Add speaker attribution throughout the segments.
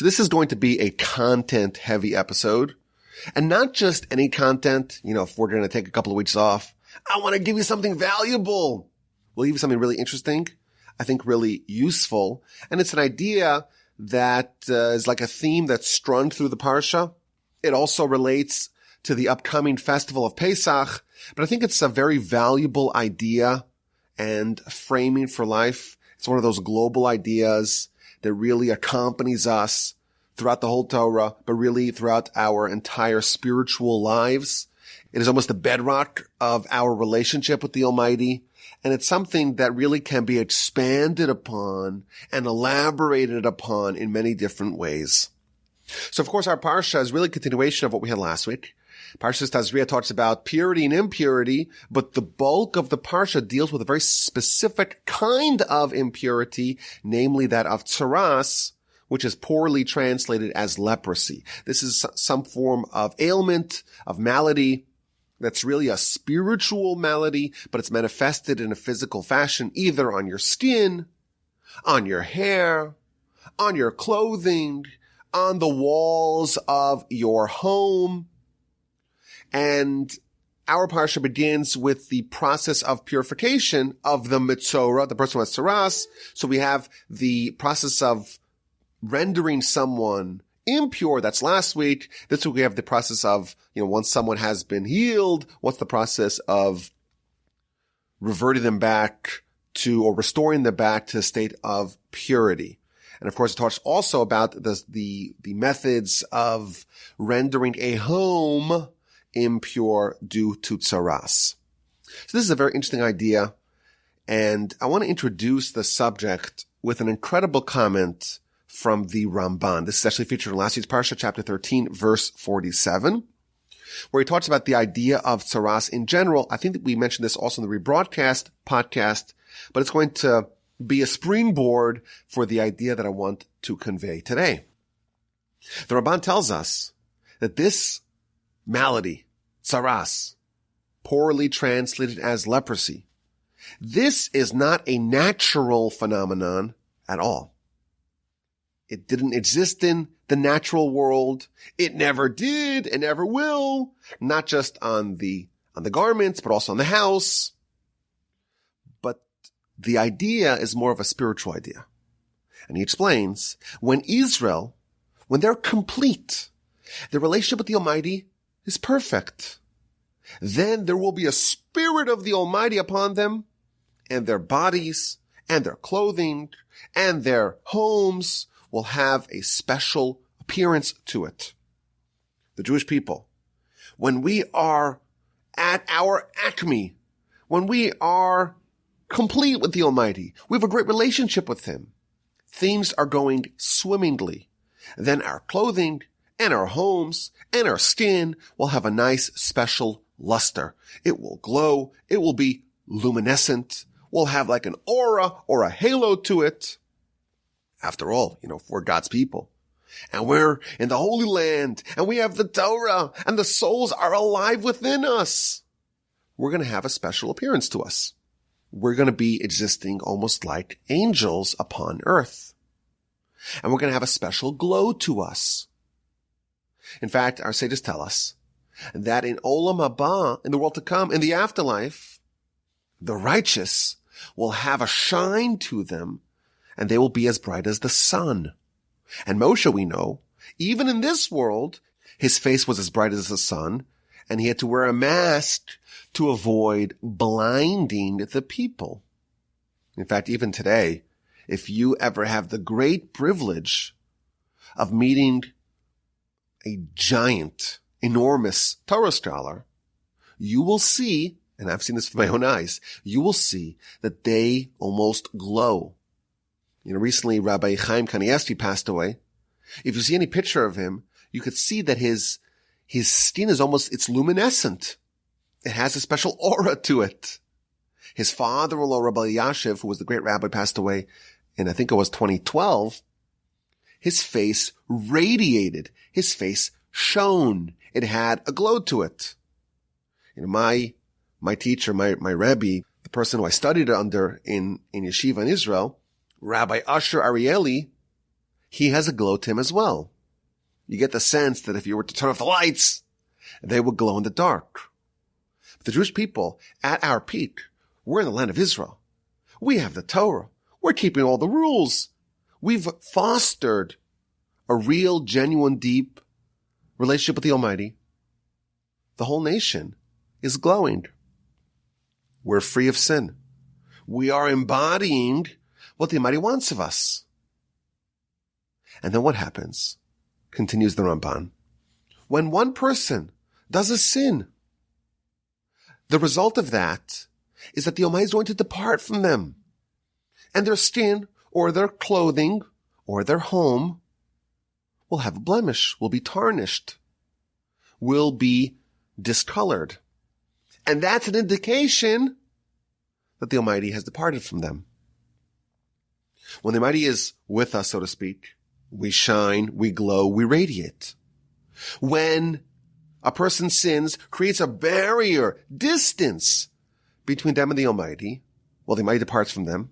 Speaker 1: So this is going to be a content-heavy episode. And not just any content, if we're going to take a couple of weeks off. I want to give you something valuable. We'll give you something really interesting, I think really useful. And it's an idea that is like a theme that's strung through the Parsha. It also relates to the upcoming festival of Pesach. But I think it's a very valuable idea and framing for life. It's one of those global ideas that really accompanies us throughout the whole Torah, but really throughout our entire spiritual lives. It is almost the bedrock of our relationship with the Almighty. And it's something that really can be expanded upon and elaborated upon in many different ways. So, of course, our Parsha is really a continuation of what we had last week. Parsha Tazria talks about purity and impurity, but the bulk of the Parsha deals with a very specific kind of impurity, namely that of tsaras, which is poorly translated as leprosy. This is some form of ailment, of malady, that's really a spiritual malady, but it's manifested in a physical fashion, either on your skin, on your hair, on your clothing, on the walls of your home. And our Parsha begins with the process of purification of the Metzora, the person who has tsaras. So we have the process of rendering someone impure. That's last week. This week we have the process of, once someone has been healed, what's the process of reverting them back to, or restoring them back to a state of purity. And of course, it talks also about the methods of rendering a home impure due to tsaras. So this is a very interesting idea. And I want to introduce the subject with an incredible comment from the Ramban. This is actually featured in last week's Parsha, chapter 13, verse 47, where he talks about the idea of tsaras in general. I think that we mentioned this also in the rebroadcast podcast, but it's going to be a springboard for the idea that I want to convey today. The Ramban tells us that this malady, tsaras, poorly translated as leprosy, this is not a natural phenomenon at all. It didn't exist in the natural world. It never did. It never will. Not just on the garments, but also on the house. But the idea is more of a spiritual idea. And he explains, when they're complete, their relationship with the Almighty is perfect. Then there will be a spirit of the Almighty upon them, and their bodies, and their clothing, and their homes will have a special appearance to it. The Jewish people, when we are at our acme, when we are complete with the Almighty, we have a great relationship with Him, things are going swimmingly, then our clothing and our homes and our skin will have a nice special luster. It will glow. It will be luminescent. We'll have like an aura or a halo to it. After all, we're God's people. And we're in the Holy Land. And we have the Torah. And the souls are alive within us. We're going to have a special appearance to us. We're going to be existing almost like angels upon earth. And we're going to have a special glow to us. In fact, our sages tell us that in Olam Haba, in the world to come, in the afterlife, the righteous will have a shine to them, and they will be as bright as the sun. And Moshe, we know, even in this world, his face was as bright as the sun, and he had to wear a mask to avoid blinding the people. In fact, even today, if you ever have the great privilege of meeting a giant, enormous Torah scholar, you will see, and I've seen this with my own eyes, you will see that they almost glow. Recently Rabbi Chaim Kanievsky passed away. If you see any picture of him, you could see that his skin is it's luminescent. It has a special aura to it. His father-in-law, Rabbi Yashiv, who was the great rabbi, passed away in, I think it was 2012. His face radiated. His face shone. It had a glow to it. My teacher, my Rebbe, the person who I studied under in yeshiva in Israel, Rabbi Asher Arieli, he has a glow to him as well. You get the sense that if you were to turn off the lights, they would glow in the dark. But the Jewish people, at our peak, we're in the land of Israel. We have the Torah. We're keeping all the rules. We've fostered a real, genuine, deep relationship with the Almighty. The whole nation is glowing. We're free of sin. We are embodying what the Almighty wants of us. And then what happens? Continues the Ramban. When one person does a sin, the result of that is that the Almighty is going to depart from them. And their skin, or their clothing, or their home will have a blemish, will be tarnished, will be discolored. And that's an indication that the Almighty has departed from them. When the Almighty is with us, so to speak, we shine, we glow, we radiate. When a person sins, creates a barrier, distance between them and the Almighty, well, the Almighty departs from them.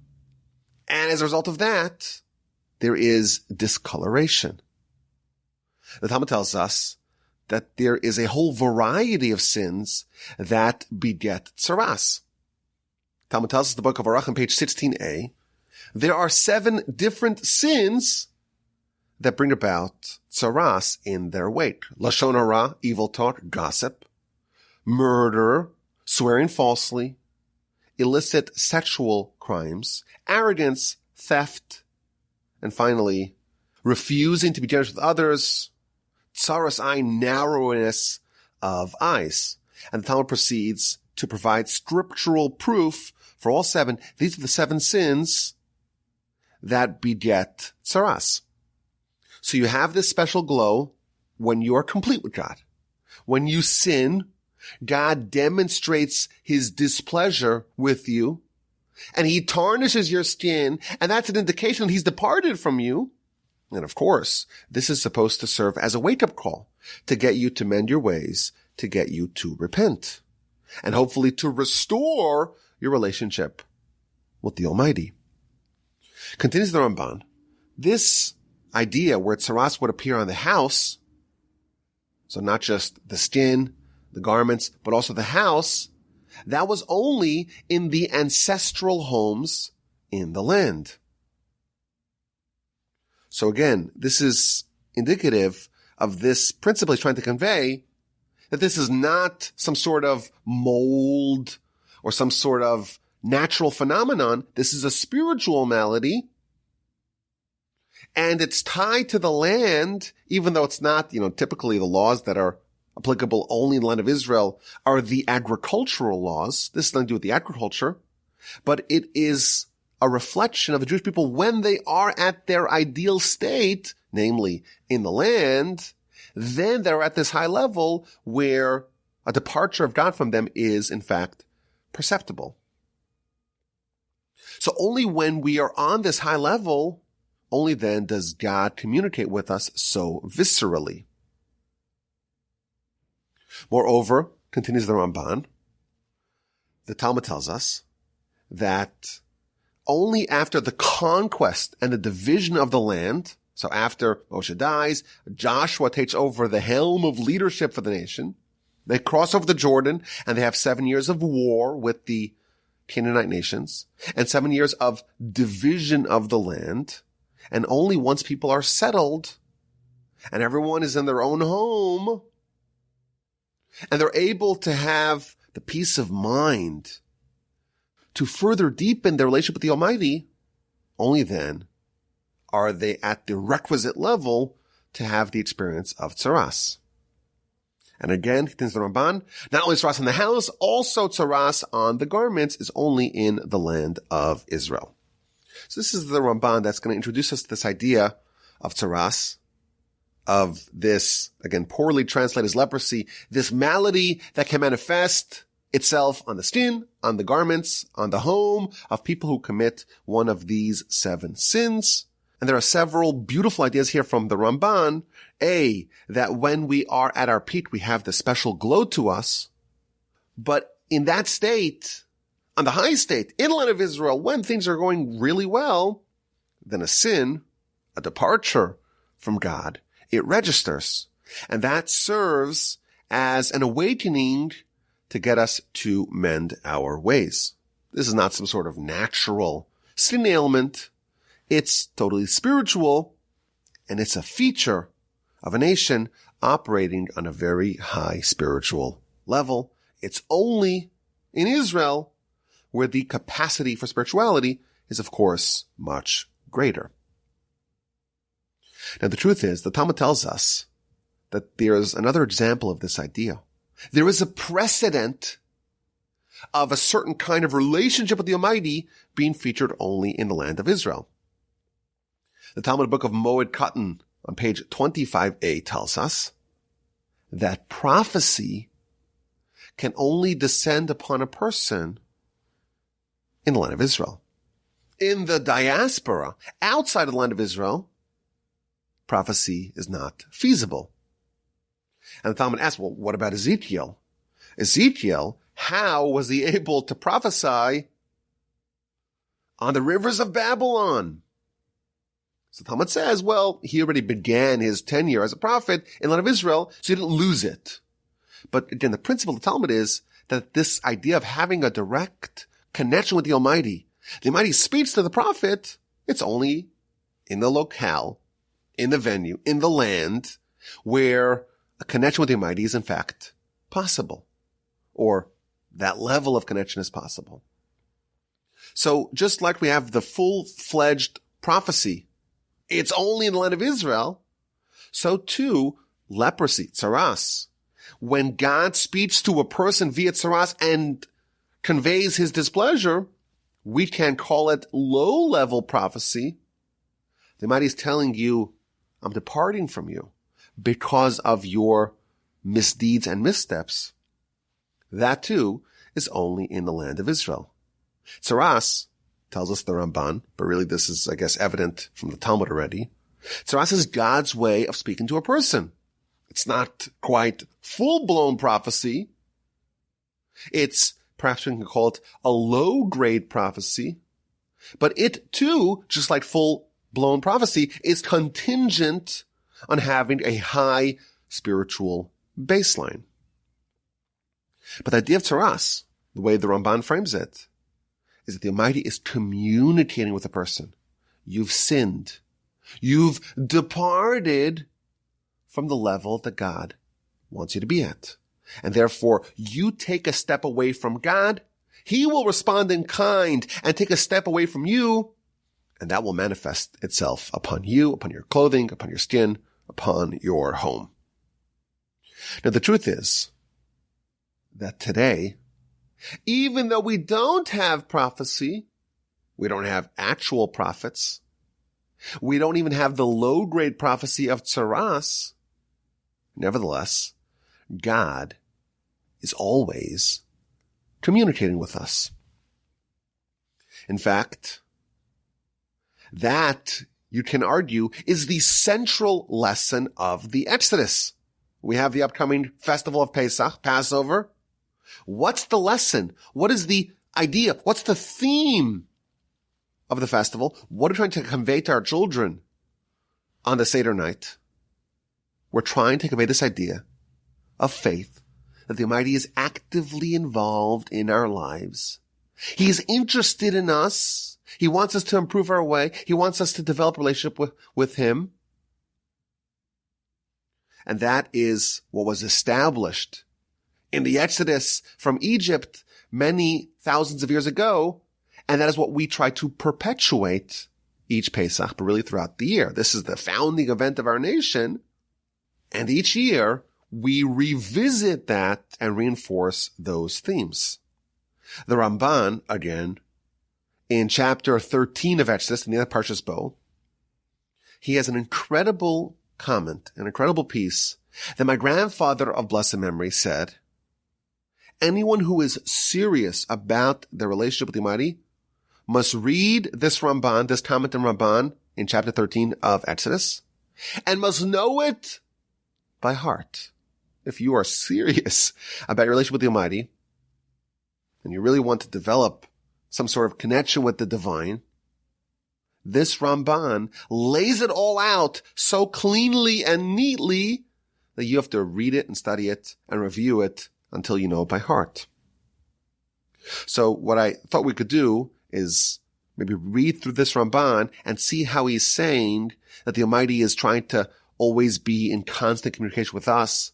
Speaker 1: And as a result of that, there is discoloration. The Talmud tells us that there is a whole variety of sins that beget tsaras. Talmud tells us in the book of Arachim, page 16a, there are 7 different sins that bring about tsaras in their wake. Lashon hara, evil talk, gossip, murder, swearing falsely, illicit sexual crimes, arrogance, theft, and finally, refusing to be generous with others, tsaras ayin, narrowness of eyes. And the Talmud proceeds to provide scriptural proof for all 7. These are the 7 sins that beget tsaras. So you have this special glow when you are complete with God. When you sin, God demonstrates his displeasure with you, and he tarnishes your skin, and that's an indication that he's departed from you. And of course, this is supposed to serve as a wake-up call to get you to mend your ways, to get you to repent, and hopefully to restore your relationship with the Almighty. Continues the Ramban. This idea where tsaras would appear on the house, so not just the skin, the garments, but also the house, that was only in the ancestral homes in the land. So again, this is indicative of this principle he's trying to convey, that this is not some sort of mold or some sort of natural phenomenon. This is a spiritual malady. And it's tied to the land, even though it's not, typically the laws that are applicable only in the land of Israel are the agricultural laws. This has nothing to do with the agriculture, but it is a reflection of the Jewish people when they are at their ideal state, namely in the land. Then they're at this high level where a departure of God from them is, in fact, perceptible. So only when we are on this high level, only then does God communicate with us so viscerally. Moreover, continues the Ramban, the Talmud tells us that only after the conquest and the division of the land, so after Moshe dies, Joshua takes over the helm of leadership for the nation. They cross over the Jordan and they have 7 years of war with the Canaanite nations and 7 years of division of the land. And only once people are settled and everyone is in their own home and they're able to have the peace of mind to further deepen their relationship with the Almighty, only then are they at the requisite level to have the experience of tsaras. And again, continues the Ramban, not only tsaras in the house, also tsaras on the garments is only in the land of Israel. So this is the Ramban that's going to introduce us to this idea of tsaras, of this, again, poorly translated as leprosy, this malady that can manifest itself on the skin, on the garments, on the home of people who commit one of these 7 sins. And there are several beautiful ideas here from the Ramban. A, that when we are at our peak, we have the special glow to us. But in that state, on the high state, in the land of Israel, when things are going really well, then a sin a departure from God, it registers. And that serves as an awakening to get us to mend our ways. This is not some sort of natural sin ailment. It's totally spiritual, and it's a feature of a nation operating on a very high spiritual level. It's only in Israel where the capacity for spirituality is, of course, much greater. Now, the truth is, the Talmud tells us that there is another example of this idea. There is a precedent of a certain kind of relationship with the Almighty being featured only in the land of Israel. The Talmud book of Moed Katan on page 25a tells us that prophecy can only descend upon a person in the land of Israel. In the diaspora, outside of the land of Israel, prophecy is not feasible. And the Talmud asks, well, what about Ezekiel? Ezekiel, how was he able to prophesy on the rivers of Babylon? So the Talmud says, well, he already began his tenure as a prophet in the land of Israel, so he didn't lose it. But again, the principle of the Talmud is that this idea of having a direct connection with the Almighty speaks to the prophet, it's only in the locale, in the venue, in the land where a connection with the Almighty is in fact possible, or that level of connection is possible. So just like we have the full-fledged prophecy, it's only in the land of Israel, so too leprosy, tsaras. When God speaks to a person via tsaras and conveys his displeasure, we can call it low-level prophecy. The Almighty is telling you, I'm departing from you because of your misdeeds and missteps. That too is only in the land of Israel. Tsaras, tells us the Ramban, but really this is, I guess, evident from the Talmud already. Tsaras is God's way of speaking to a person. It's not quite full-blown prophecy. It's, perhaps we can call it a low-grade prophecy. But it too, just like full-blown prophecy, is contingent on having a high spiritual baseline. But the idea of tsaras, the way the Ramban frames it, is that the Almighty is communicating with a person. You've sinned. You've departed from the level that God wants you to be at. And therefore, you take a step away from God, He will respond in kind and take a step away from you, and that will manifest itself upon you, upon your clothing, upon your skin, upon your home. Now, the truth is that today, even though we don't have prophecy, we don't have actual prophets, we don't even have the low-grade prophecy of tsaras, nevertheless, God is always communicating with us. In fact, that, you can argue, is the central lesson of the Exodus. We have the upcoming festival of Pesach, Passover. What's the lesson? What is the idea? What's the theme of the festival? What are we trying to convey to our children on the Seder night? We're trying to convey this idea of faith, that the Almighty is actively involved in our lives. He's interested in us. He wants us to improve our way. He wants us to develop a relationship with Him. And that is what was established in the Exodus from Egypt many thousands of years ago. And that is what we try to perpetuate each Pesach, but really throughout the year. This is the founding event of our nation. And each year, we revisit that and reinforce those themes. The Ramban, again, in chapter 13 of Exodus, in the other Parsha's bow, he has an incredible comment, an incredible piece that my grandfather of blessed memory said, anyone who is serious about their relationship with the Almighty must read this Ramban, this comment in Ramban in chapter 13 of Exodus, and must know it by heart. If you are serious about your relationship with the Almighty, and you really want to develop some sort of connection with the divine, this Ramban lays it all out so cleanly and neatly that you have to read it and study it and review it until you know it by heart. So what I thought we could do is maybe read through this Ramban and see how he's saying that the Almighty is trying to always be in constant communication with us,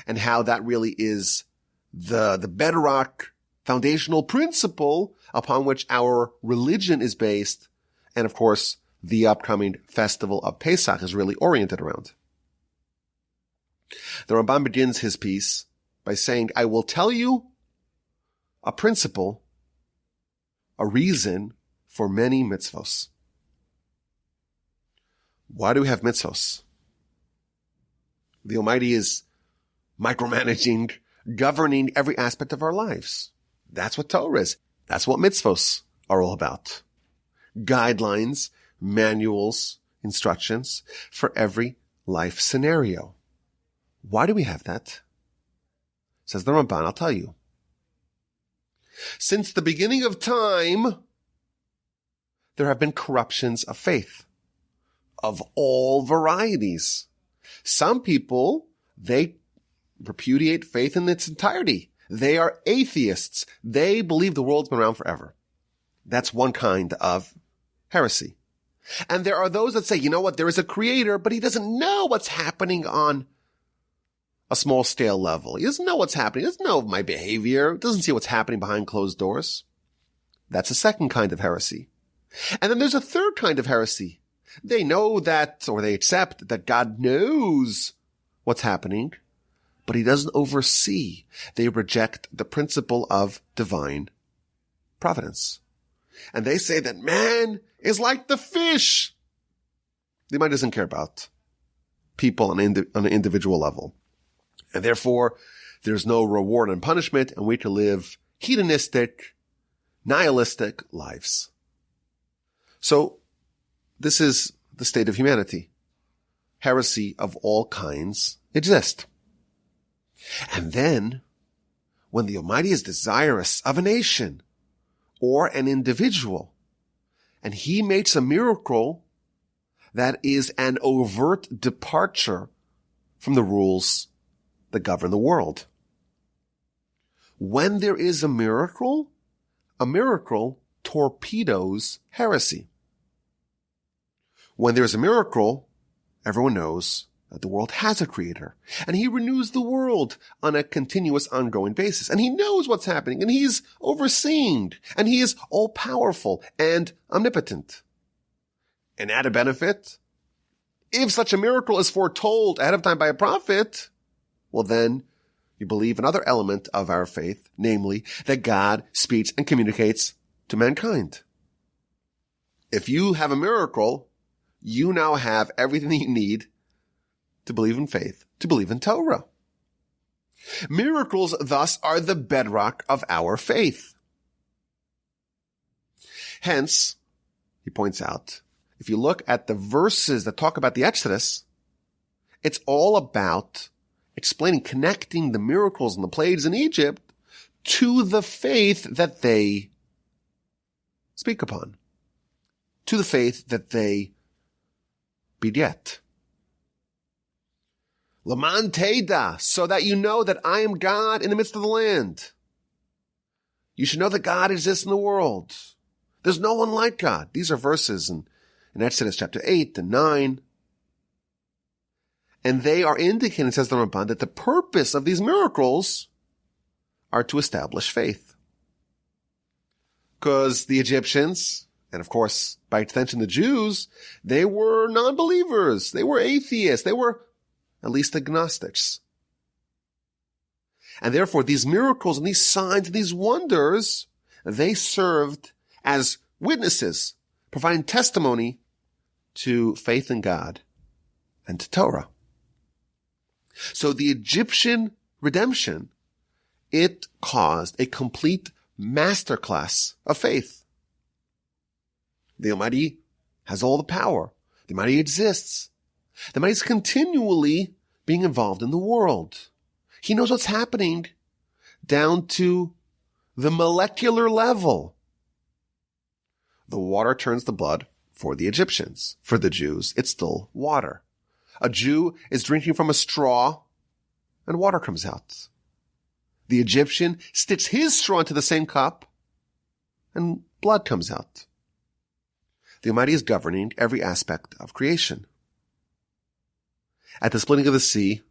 Speaker 1: and how that really is the bedrock foundational principle upon which our religion is based, and of course the upcoming festival of Pesach is really oriented around. The Ramban begins his piece by saying, I will tell you a principle, a reason for many mitzvos. Why do we have mitzvos? The Almighty is micromanaging, governing every aspect of our lives. That's what Torah is. That's what mitzvos are all about. Guidelines, manuals, instructions for every life scenario. Why do we have that? Says the Ramban, I'll tell you. Since the beginning of time, there have been corruptions of faith of all varieties. Some people, they repudiate faith in its entirety. They are atheists. They believe the world's been around forever. That's one kind of heresy. And there are those that say, you know what, there is a creator, but he doesn't know what's happening on a small scale level. He doesn't know what's happening. He doesn't know my behavior. He doesn't see what's happening behind closed doors. That's a second kind of heresy. And then there's a third kind of heresy. They know that, or they accept that God knows what's happening, but he doesn't oversee. They reject the principle of divine providence. And they say that man is like the fish. The Almighty doesn't care about people on an individual level. And therefore, there's no reward and punishment, and we can live hedonistic, nihilistic lives. So, this is the state of humanity. Heresy of all kinds exist. And then, when the Almighty is desirous of a nation or an individual, and he makes a miracle that is an overt departure from the rules that govern the world. When there is a miracle torpedoes heresy. When there is a miracle, everyone knows that the world has a creator, and he renews the world on a continuous, ongoing basis, and he knows what's happening, and he's overseeing, and he is all-powerful and omnipotent. An added benefit, if such a miracle is foretold ahead of time by a prophet, well then, you believe another element of our faith, namely, that God speaks and communicates to mankind. If you have a miracle, you now have everything that you need to believe in faith, to believe in Torah. Miracles, thus, are the bedrock of our faith. Hence, he points out, if you look at the verses that talk about the Exodus, it's all about explaining, connecting the miracles and the plagues in Egypt to the faith that they speak upon, to the faith that they beget. Laman Teda, so that you know that I am God in the midst of the land. You should know that God exists in the world. There's no one like God. These are verses in Exodus chapter 8 and 9. And they are indicating, says the Ramban, that the purpose of these miracles are to establish faith. Because the Egyptians, and of course, by extension the Jews, they were non-believers. They were atheists. They were at least agnostics. And therefore, these miracles and these signs and these wonders, they served as witnesses, providing testimony to faith in God and to Torah. So the Egyptian redemption, it caused a complete masterclass of faith. The Almighty has all the power. The Almighty exists. The Almighty is continually being involved in the world. He knows what's happening down to the molecular level. The water turns to blood for the Egyptians. For the Jews, it's still water. A Jew is drinking from a straw and water comes out. The Egyptian sticks his straw into the same cup and blood comes out. The Almighty is governing every aspect of creation. At the splitting of the sea,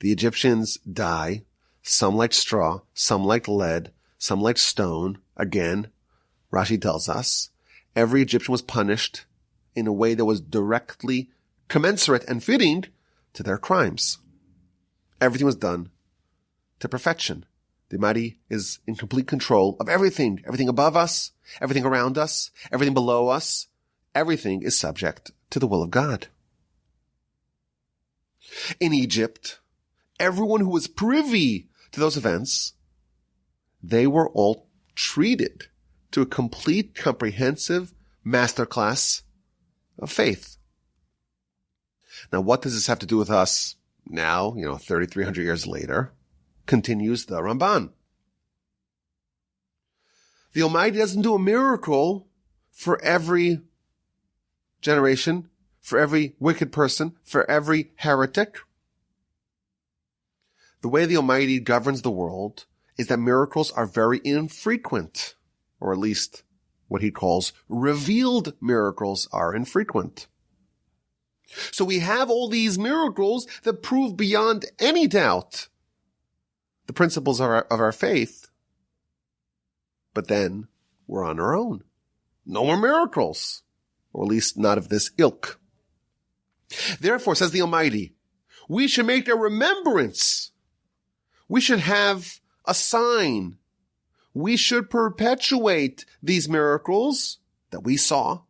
Speaker 1: the Egyptians die, some like straw, some like lead, some like stone. Again, Rashi tells us, every Egyptian was punished in a way that was directly commensurate and fitting to their crimes. Everything was done to perfection. The Almighty is in complete control of everything. Everything above us, everything around us, everything below us. Everything is subject to the will of God. In Egypt, everyone who was privy to those events, they were all treated to a complete, comprehensive masterclass of faith. Now, what does this have to do with us now, 3,300 years later? Continues the Ramban. The Almighty doesn't do a miracle for every generation, for every wicked person, for every heretic. The way the Almighty governs the world is that miracles are very infrequent, or at least what he calls revealed miracles are infrequent. So we have all these miracles that prove beyond any doubt the principles of our faith. But then we're on our own. No more miracles, or at least not of this ilk. Therefore, says the Almighty, we should make a remembrance. We should have a sign. We should perpetuate these miracles that we saw,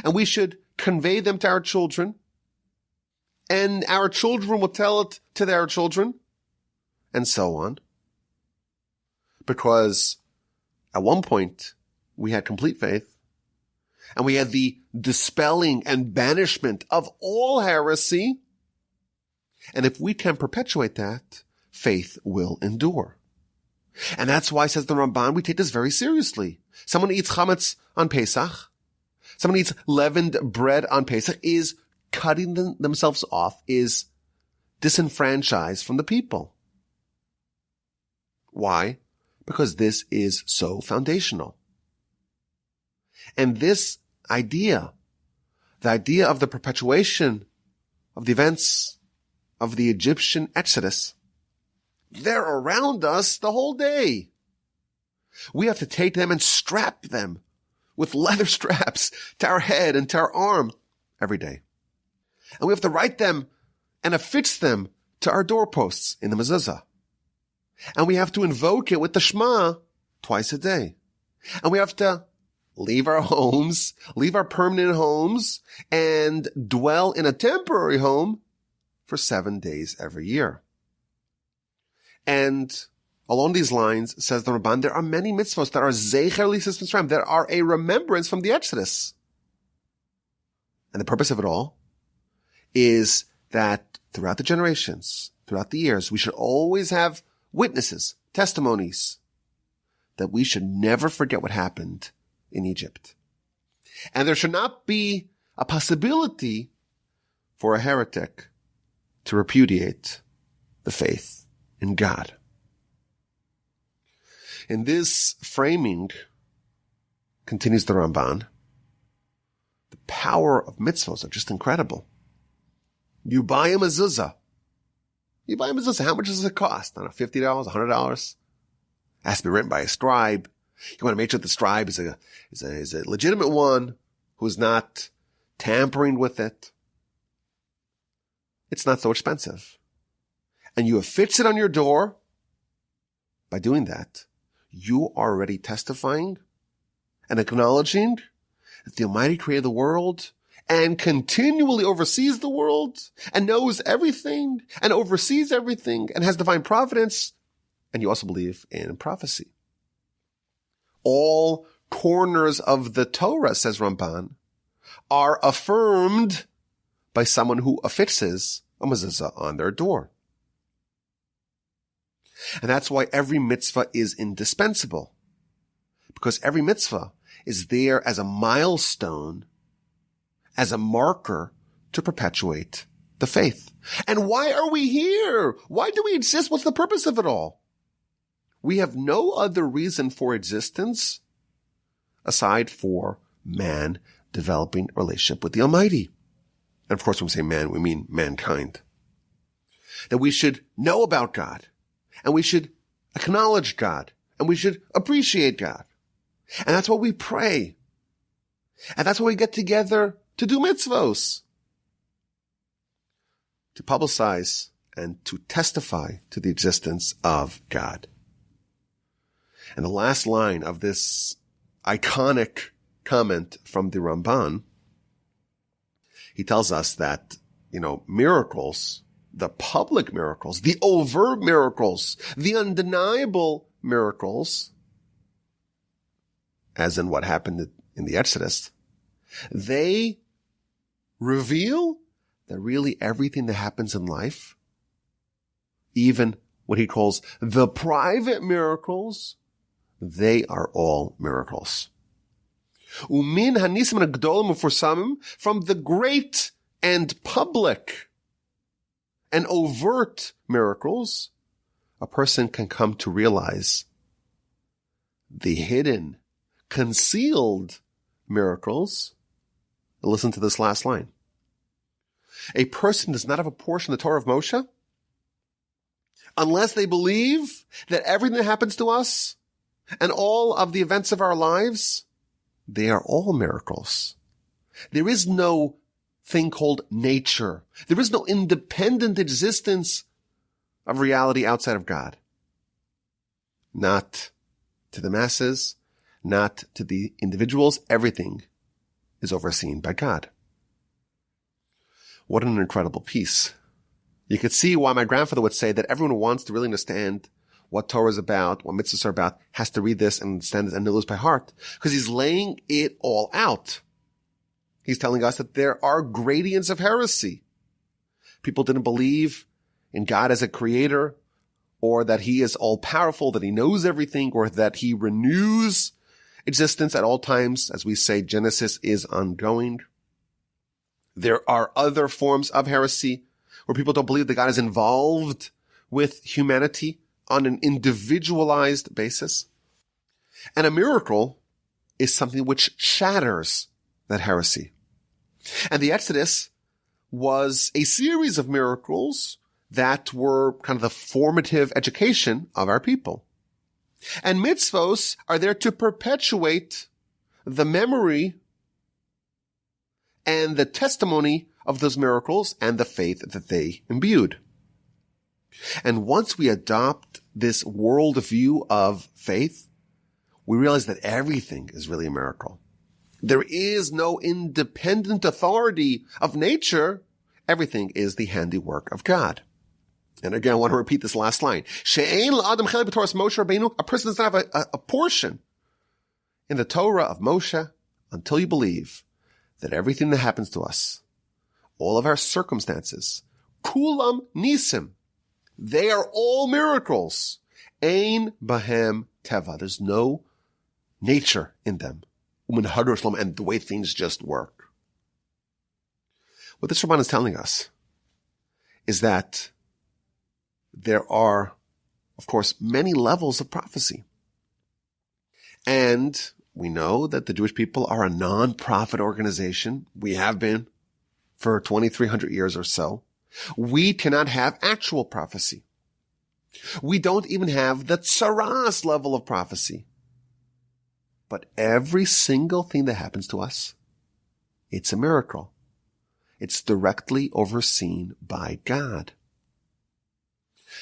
Speaker 1: and we should convey them to our children, and our children will tell it to their children, and so on. Because at one point, we had complete faith, and we had the dispelling and banishment of all heresy. And if we can perpetuate that, faith will endure. And that's why, says the Ramban, we take this very seriously. Someone who eats chametz on Pesach, someone who eats leavened bread on Pesach is cutting themselves off, is disenfranchised from the people. Why? Because this is so foundational. And this idea, the idea of the perpetuation of the events of the Egyptian Exodus, they're around us the whole day. We have to take them and strap them with leather straps to our head and to our arm every day. And we have to write them and affix them to our doorposts in the mezuzah. And we have to invoke it with the Shema twice a day. And we have to leave our homes, leave our permanent homes, and dwell in a temporary home for 7 days every year. And along these lines, says the Ramban, there are many mitzvos that are zecher lisas Mitzrayim, that are a remembrance from the Exodus. And the purpose of it all is that throughout the generations, throughout the years, we should always have witnesses, testimonies, that we should never forget what happened in Egypt. And there should not be a possibility for a heretic to repudiate the faith in God. In this framing, continues the Ramban, the power of mitzvos are just incredible. You buy a mezuzah. How much does it cost? I don't know, $50, $100? It has to be written by a scribe. You want to make sure the scribe is a legitimate one who's not tampering with it. It's not so expensive. And you affix it on your door. By doing that, you are already testifying and acknowledging that the Almighty created the world and continually oversees the world and knows everything and oversees everything and has divine providence. And you also believe in prophecy. All corners of the Torah, says Ramban, are affirmed by someone who affixes a mezuzah on their door. And that's why every mitzvah is indispensable. Because every mitzvah is there as a milestone, as a marker to perpetuate the faith. And why are we here? Why do we exist? What's the purpose of it all? We have no other reason for existence aside for man developing a relationship with the Almighty. And of course, when we say man, we mean mankind. That we should know about God, and we should acknowledge God, and we should appreciate God. And that's why we pray. And that's why we get together to do mitzvos, to publicize and to testify to the existence of God. And the last line of this iconic comment from the Ramban, he tells us that, miracles, the public miracles, the overt miracles, the undeniable miracles, as in what happened in the Exodus, they reveal that really everything that happens in life, even what he calls the private miracles, they are all miracles. Umin hanisim hagdolim uforsamim, from the great and public and overt miracles, a person can come to realize the hidden, concealed miracles. Listen to this last line. A person does not have a portion of the Torah of Moshe unless they believe that everything that happens to us and all of the events of our lives, they are all miracles. There is no thing called nature. There is no independent existence of reality outside of God. Not to the masses, not to the individuals. Everything is overseen by God. What an incredible piece. You could see why my grandfather would say that everyone who wants to really understand what Torah is about, what mitzvahs are about, has to read this and understand it and know this by heart. Because he's laying it all out. He's telling us that there are gradients of heresy. People didn't believe in God as a creator, or that he is all-powerful, that he knows everything, or that he renews existence at all times. As we say, Genesis is ongoing. There are other forms of heresy where people don't believe that God is involved with humanity on an individualized basis. And a miracle is something which shatters that heresy. And the Exodus was a series of miracles that were kind of the formative education of our people. And mitzvos are there to perpetuate the memory and the testimony of those miracles and the faith that they imbued. And once we adopt this worldview of faith, we realize that everything is really a miracle. There is no independent authority of nature. Everything is the handiwork of God. And again, I want to repeat this last line. A person does not have a portion in the Torah of Moshe until you believe that everything that happens to us, all of our circumstances, kulam nisim, they are all miracles. Ein bahem teva. There's no nature in them. And the way things just work. What this Ramban is telling us is that there are, of course, many levels of prophecy. And we know that the Jewish people are a non-profit organization. We have been for 2,300 years or so. We cannot have actual prophecy. We don't even have the tsaras level of prophecy. But every single thing that happens to us, it's a miracle. It's directly overseen by God.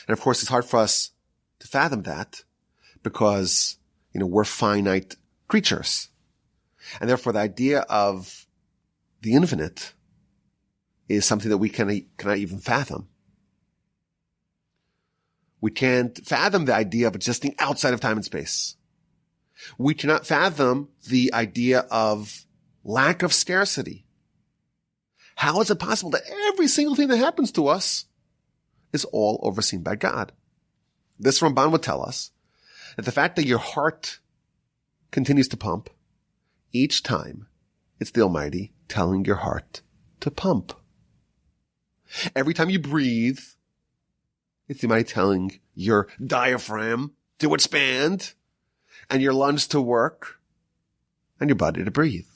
Speaker 1: And of course, it's hard for us to fathom that because, we're finite creatures. And therefore, the idea of the infinite is something that we cannot even fathom. We can't fathom the idea of existing outside of time and space. We cannot fathom the idea of lack of scarcity. How is it possible that every single thing that happens to us is all overseen by God? This Ramban would tell us that the fact that your heart continues to pump, Each time, it's the Almighty telling your heart to pump. Every time you breathe, it's the Almighty telling your diaphragm to expand, and your lungs to work, and your body to breathe.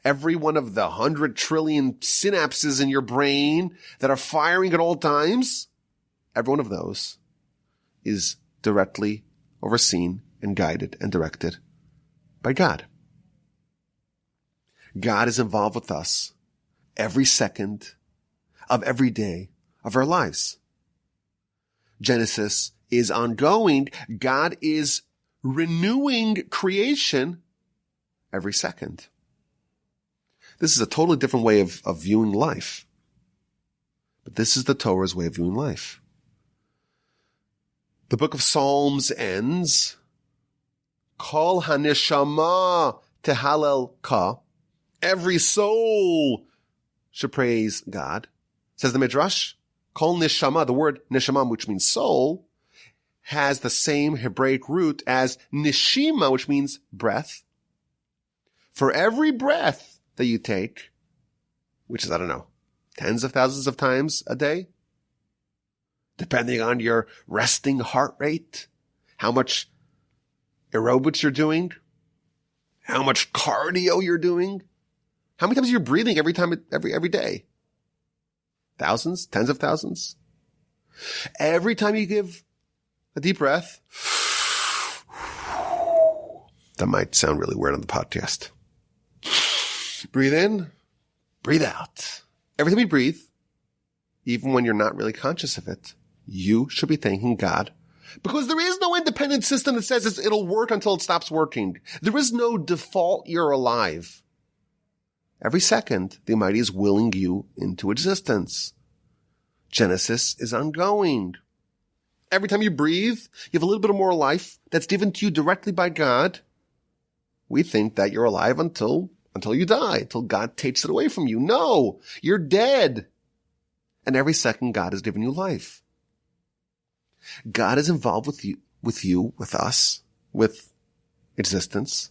Speaker 1: Every one of the 100 trillion synapses in your brain that are firing at all times, every one of those is directly overseen and guided and directed by God. God is involved with us every second of every day of our lives. Genesis is ongoing. God is renewing creation every second. This is a totally different way of viewing life. But this is the Torah's way of viewing life. The book of Psalms ends, Kol haneshama tehalel ka. Every soul should praise God. Says the Midrash, Kol neshama, the word neshama, which means soul, has the same Hebraic root as neshima, which means breath. For every breath that you take, which is, I don't know, tens of thousands of times a day, depending on your resting heart rate, how much aerobics you're doing, how much cardio you're doing, how many times you're breathing every day? Thousands? Tens of thousands? Every time you give a deep breath, that might sound really weird on the podcast. Breathe in, breathe out. Every time you breathe, even when you're not really conscious of it, you should be thanking God, because there is no independent system that says it'll work until it stops working. There is no default you're alive. Every second, the Almighty is willing you into existence. Genesis is ongoing. Every time you breathe, you have a little bit of more life that's given to you directly by God. We think that you're alive until you die, until God takes it away from you. No, you're dead. And every second, God has given you life. God is involved with us, with existence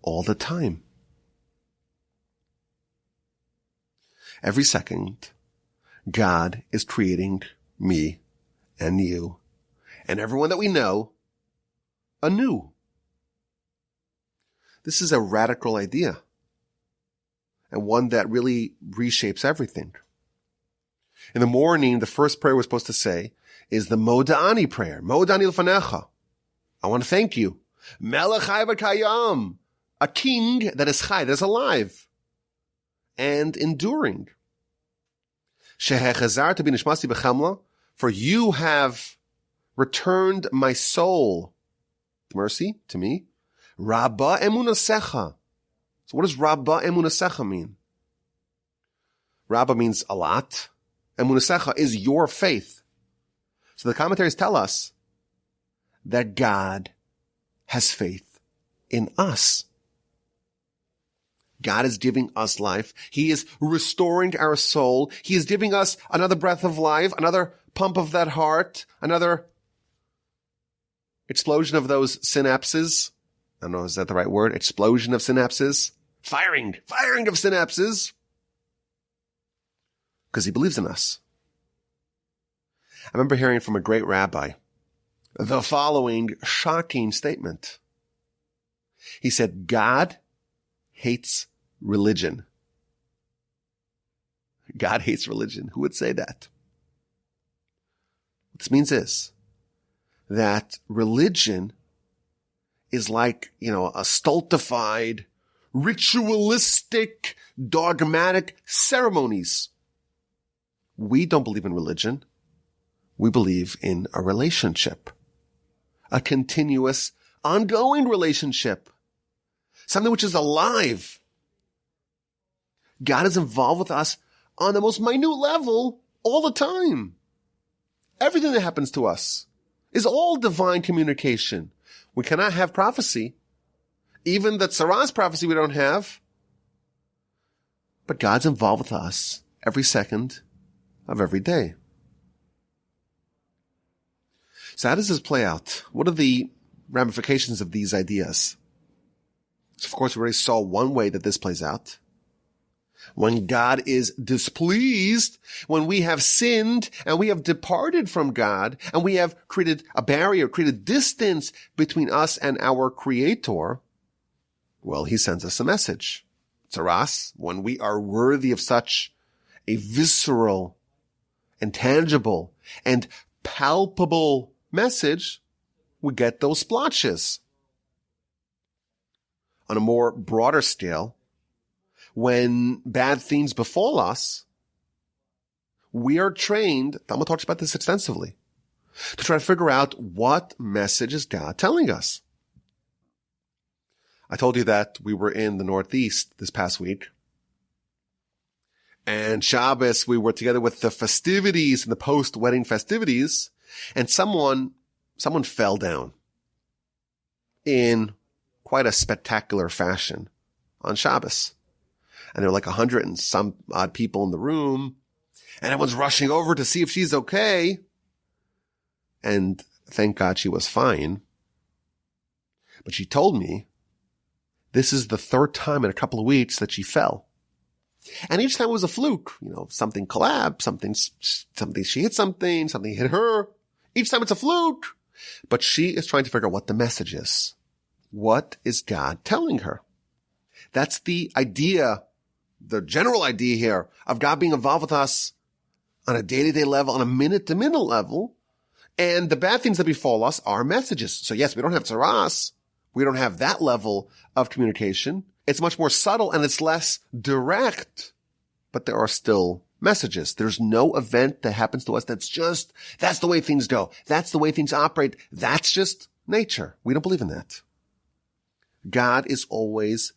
Speaker 1: all the time. Every second, God is creating me and you and everyone that we know anew. This is a radical idea, and one that really reshapes everything. In the morning, the first prayer we're supposed to say is the Moda'ani prayer. Moda'ani l'fanecha. I want to thank you. Melech chai v'kayam. A king that is chai, that is alive and enduring. Shehechazarta b'nishmasi b'chamla. For you have returned my soul, mercy, to me. Rabba emunasecha. So what does Rabba emunasecha mean? Rabba means a lot. Emunasecha is your faith. So the commentaries tell us that God has faith in us. God is giving us life. He is restoring our soul. He is giving us another breath of life, another pump of that heart, another explosion of those synapses. I don't know, is that the right word? Explosion of synapses? Firing of synapses. Because he believes in us. I remember hearing from a great rabbi the following shocking statement. He said, God hates religion. God hates religion. Who would say that? What this means is that religion is like, a stultified, ritualistic, dogmatic ceremonies. We don't believe in religion. We believe in a relationship, a continuous, ongoing relationship, something which is alive. God is involved with us on the most minute level all the time. Everything that happens to us is all divine communication. We cannot have prophecy. Even the Tzara's prophecy we don't have. But God's involved with us every second of every day. So how does this play out? What are the ramifications of these ideas? So of course, we already saw one way that this plays out. When God is displeased, when we have sinned and we have departed from God and we have created a barrier, created distance between us and our Creator, well, he sends us a message. Tzaras, when we are worthy of such a visceral and tangible and palpable message, we get those splotches. On a more broader scale, when bad things befall us, we are trained, Talmud talks about this extensively, to try to figure out what message is God telling us. I told you that we were in the Northeast this past week. And Shabbos, we were together with the festivities and the post-wedding festivities, and someone fell down in quite a spectacular fashion on Shabbos. And there were like 100 and some odd people in the room, and everyone's rushing over to see if she's okay. And thank God she was fine. But she told me this is the third time in a couple of weeks that she fell. And each time it was a fluke. Something collapsed, something she hit something hit her. Each time it's a fluke. But she is trying to figure out what the message is. What is God telling her? That's the idea, the general idea here of God being involved with us on a day-to-day level, on a minute-to-minute level. And the bad things that befall us are messages. So yes, we don't have tzaras. We don't have that level of communication. It's much more subtle and it's less direct, but there are still messages. There's no event that happens to us that's the way things go. That's the way things operate. That's just nature. We don't believe in that. God is always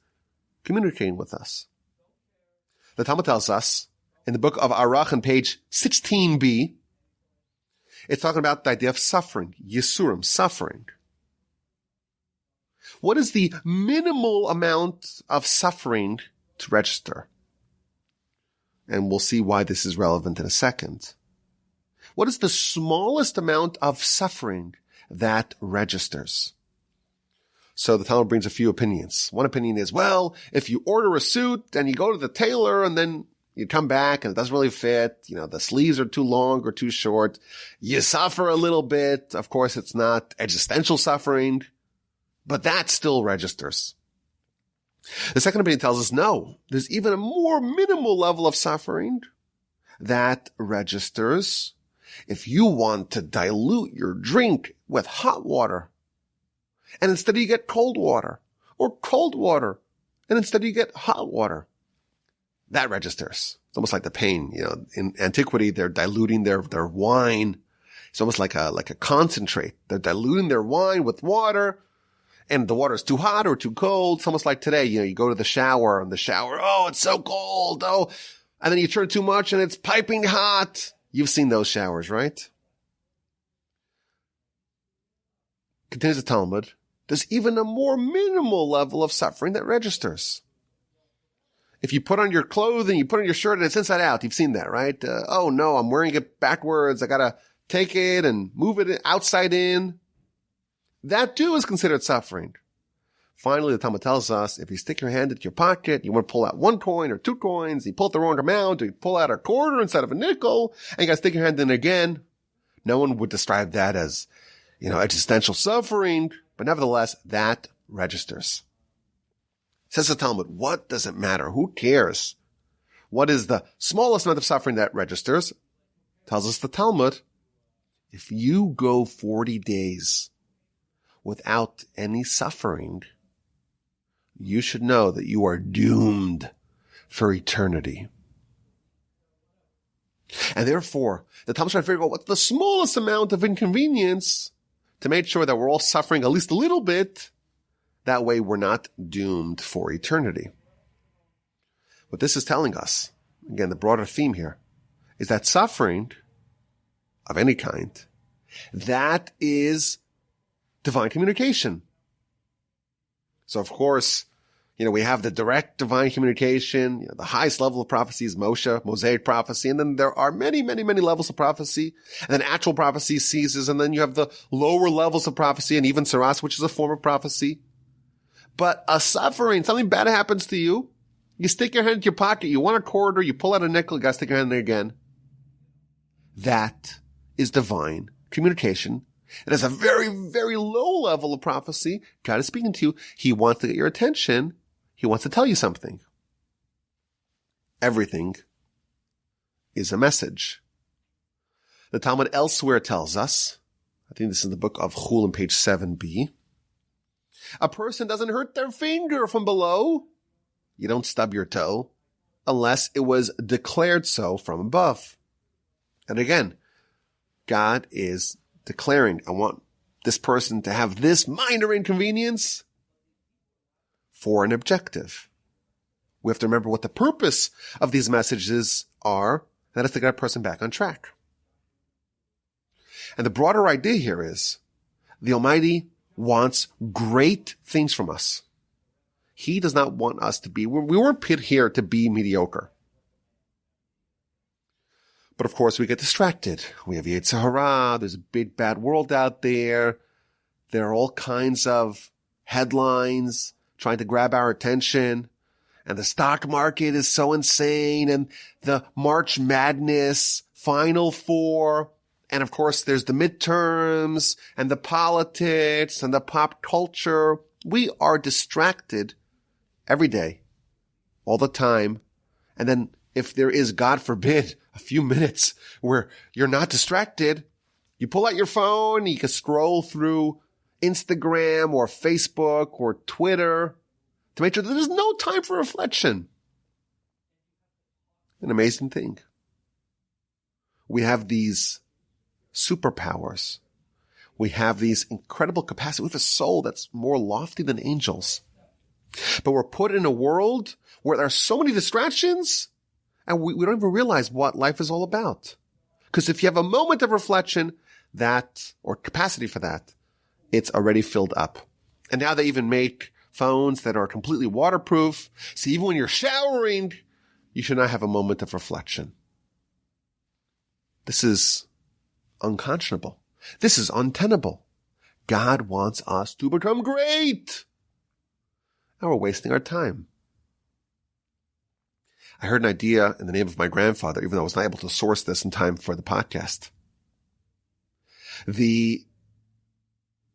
Speaker 1: communicating with us. The Talmud tells us in the book of Arach on page 16b, it's talking about the idea of suffering, Yisurim, suffering. What is the minimal amount of suffering to register? And we'll see why this is relevant in a second. What is the smallest amount of suffering that registers? So the Talmud brings a few opinions. One opinion is, well, if you order a suit and you go to the tailor and then you come back and it doesn't really fit, the sleeves are too long or too short, you suffer a little bit. Of course, it's not existential suffering, but that still registers. The second opinion tells us, no, there's even a more minimal level of suffering that registers if you want to dilute your drink with hot water, and instead you get cold water, or cold water, and instead you get hot water. That registers. It's almost like the pain. In antiquity, they're diluting their wine. It's almost like a concentrate. They're diluting their wine with water, and the water is too hot or too cold. It's almost like today, you go to the shower, and the shower, oh, it's so cold, oh, and then you turn too much and it's piping hot. You've seen those showers, right? Continues the Talmud. There's even a more minimal level of suffering that registers. If you put on your clothing, you put on your shirt and it's inside out. You've seen that, right? Oh no, I'm wearing it backwards. I gotta take it and move it outside in. That too is considered suffering. Finally, the Talmud tells us, if you stick your hand into your pocket, you want to pull out 1 coin or 2 coins, you pull it the wrong amount, or you pull out a quarter instead of a nickel, and you gotta stick your hand in again. No one would describe that as, existential suffering, but nevertheless, that registers. Says the Talmud, what does it matter? Who cares? What is the smallest amount of suffering that registers? Tells us the Talmud, if you go 40 days without any suffering, you should know that you are doomed for eternity. And therefore, the Talmud trying to figure out what's the smallest amount of inconvenience to make sure that we're all suffering at least a little bit. That way we're not doomed for eternity. What this is telling us, again, the broader theme here, is that suffering of any kind, that is divine communication. So of course, we have the direct divine communication, the highest level of prophecy is Mosaic prophecy, and then there are many, many, many levels of prophecy, and then actual prophecy ceases, and then you have the lower levels of prophecy, and even Saras, which is a form of prophecy. But a suffering, something bad happens to you. You stick your hand in your pocket. You want a quarter. You pull out a nickel. You got to stick your hand in there again. That is divine communication. It has a very, very low level of prophecy. God is speaking to you. He wants to get your attention. He wants to tell you something. Everything is a message. The Talmud elsewhere tells us, I think this is the book of Chulin, page 7b, a person doesn't hurt their finger from below. You don't stub your toe unless it was declared so from above. And again, God is declaring, I want this person to have this minor inconvenience for an objective. We have to remember what the purpose of these messages are. That is to get a person back on track. And the broader idea here is the Almighty wants great things from us. He does not want us to be, we weren't put here to be mediocre. But of course we get distracted. We have Yetzer Hara, there's a big bad world out there. There are all kinds of headlines trying to grab our attention. And the stock market is so insane, and the March Madness, Final Four, and of course there's the midterms, and the politics, and the pop culture. We are distracted every day, all the time. And then if there is, God forbid, a few minutes where you're not distracted, you pull out your phone, you can scroll through Instagram or Facebook or Twitter to make sure that there's no time for reflection. An amazing thing. We have these superpowers. We have these incredible capacities. We have a soul that's more lofty than angels. But we're put in a world where there are so many distractions, and we don't even realize what life is all about. Because if you have a moment of reflection, that, or capacity for that, it's already filled up. And now they even make phones that are completely waterproof. So even when you're showering, you should not have a moment of reflection. This is unconscionable. This is untenable. God wants us to become great. And we're wasting our time. I heard an idea in the name of my grandfather, even though I was not able to source this in time for the podcast. The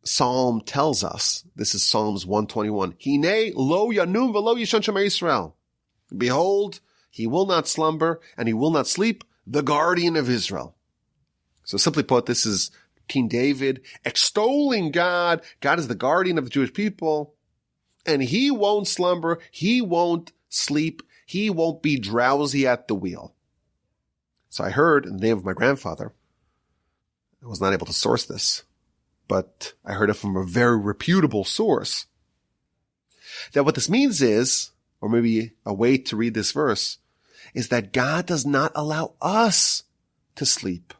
Speaker 1: Psalm tells us, this is Psalms 121, Hine lo yanum velo yishon shemar Yisrael. Behold, he will not slumber and he will not sleep, the guardian of Israel. So simply put, this is King David extolling God. God is the guardian of the Jewish people, and he won't slumber, he won't sleep, he won't be drowsy at the wheel. So I heard in the name of my grandfather, I was not able to source this, but I heard it from a very reputable source, that what this means is, or maybe a way to read this verse, is that God does not allow us to sleep.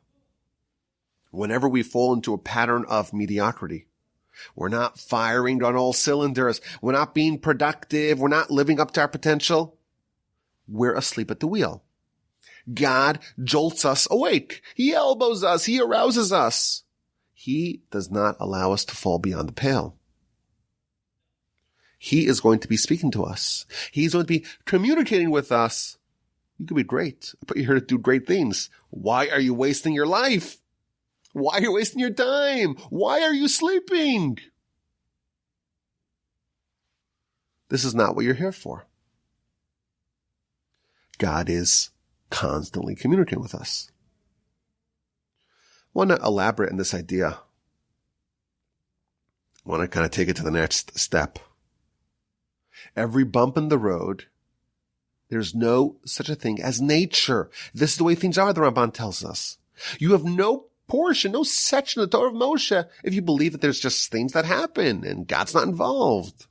Speaker 1: Whenever we fall into a pattern of mediocrity, we're not firing on all cylinders, we're not being productive, we're not living up to our potential, we're asleep at the wheel. God jolts us awake. He elbows us. He arouses us. He does not allow us to fall beyond the pale. He is going to be speaking to us. He's going to be communicating with us. You could be great. I put you here to do great things. Why are you wasting your life? Why are you wasting your time? Why are you sleeping? This is not what you're here for. God is constantly communicating with us. I want to elaborate on this idea. I want to kind of take it to the next step. Every bump in the road, there's no such a thing as nature. This is the way things are, the Ramban tells us. You have no portion, no section of the Torah of Moshe if you believe that there's just things that happen and God's not involved.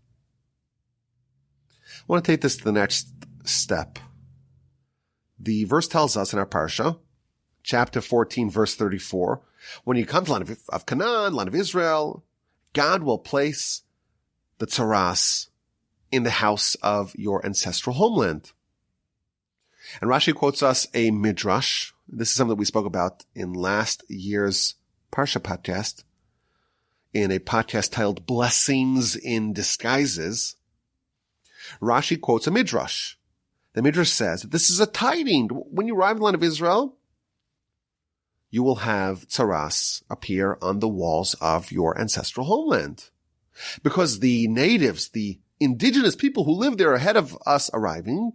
Speaker 1: I want to take this to the next step. The verse tells us in our Parsha, chapter 14, verse 34, when you come to the land of Canaan, land of Israel, God will place the tzaras in the house of your ancestral homeland. And Rashi quotes us a midrash. This is something that we spoke about in last year's Parsha podcast, in a podcast titled Blessings in Disguises. Rashi quotes a midrash. The midrash says that this is a tiding. When you arrive in the land of Israel, you will have tsaras appear on the walls of your ancestral homeland. Because the natives, the indigenous people who lived there ahead of us arriving,